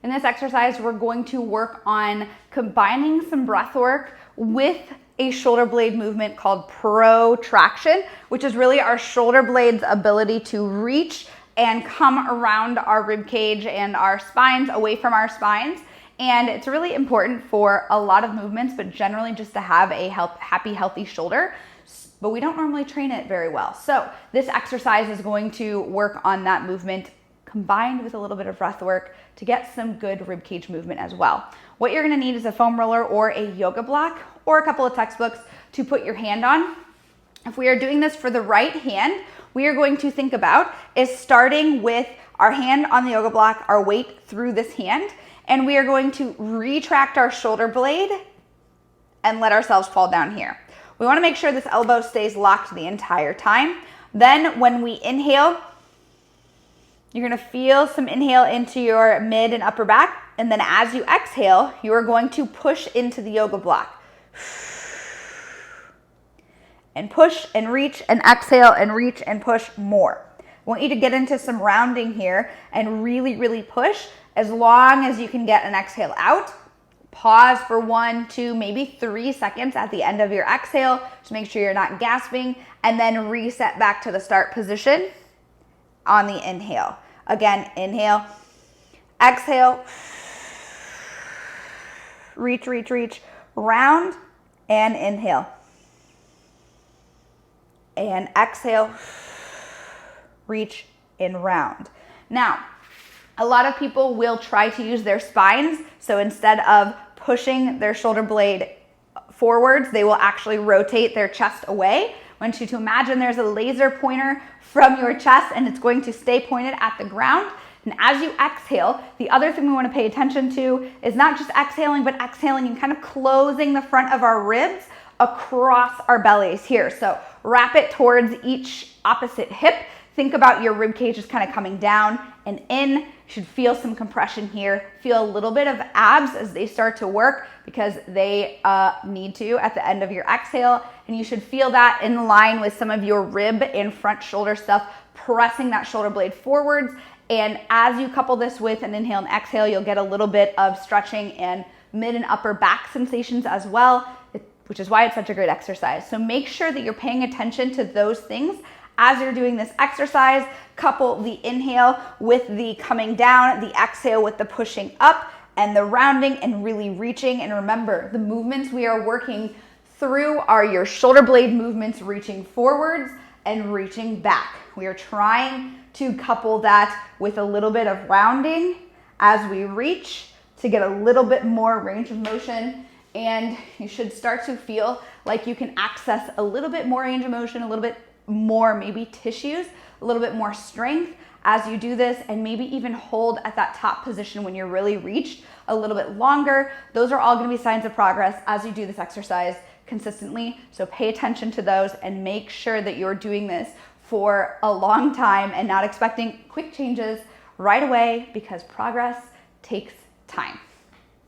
In this exercise, we're going to work on combining some breath work with a shoulder blade movement called protraction, which is really our shoulder blade's ability to reach and come around our rib cage and our spines, away from our spines. And it's really important for a lot of movements, but generally just to have a happy, healthy shoulder. But we don't normally train it very well. So this exercise is going to work on that movement combined with a little bit of breath work to get some good rib cage movement as well. What you're gonna need is a foam roller or a yoga block or a couple of textbooks to put your hand on. If we are doing this for the right hand, we are going to think about is starting with our hand on the yoga block, our weight through this hand, and we are going to retract our shoulder blade and let ourselves fall down here. We wanna make sure this elbow stays locked the entire time. Then when we inhale, you're gonna feel some inhale into your mid and upper back, and then as you exhale, you are going to push into the yoga block. And push and reach and exhale and reach and push more. I want you to get into some rounding here and really, really push as long as you can get an exhale out. Pause for 1, 2, maybe 3 seconds at the end of your exhale to make sure you're not gasping, and then reset back to the start position on the inhale. Again, inhale, exhale, reach, reach, reach, round, and inhale. And exhale, reach, and round. Now, a lot of people will try to use their spines, so instead of pushing their shoulder blade forwards, they will actually rotate their chest away. I want you to imagine there's a laser pointer from your chest and it's going to stay pointed at the ground. And as you exhale, the other thing we want to pay attention to is not just exhaling, but exhaling and kind of closing the front of our ribs across our bellies here. So wrap it towards each opposite hip. Think about your rib cage just kind of coming down and in. You should feel some compression here. Feel a little bit of abs as they start to work because they need to at the end of your exhale. And you should feel that in line with some of your rib and front shoulder stuff, pressing that shoulder blade forwards. And as you couple this with an inhale and exhale, you'll get a little bit of stretching and mid and upper back sensations as well, which is why it's such a great exercise. So make sure that you're paying attention to those things as you're doing this exercise. Couple the inhale with the coming down, the exhale with the pushing up, and the rounding and really reaching. And remember, the movements we are working through are your shoulder blade movements, reaching forwards and reaching back. We are trying to couple that with a little bit of rounding as we reach to get a little bit more range of motion. And you should start to feel like you can access a little bit more range of motion, a little bit more maybe tissues, a little bit more strength as you do this, and maybe even hold at that top position when you're really reached a little bit longer. Those are all going to be signs of progress as you do this exercise consistently. So pay attention to those and make sure that you're doing this for a long time and not expecting quick changes right away, because progress takes time.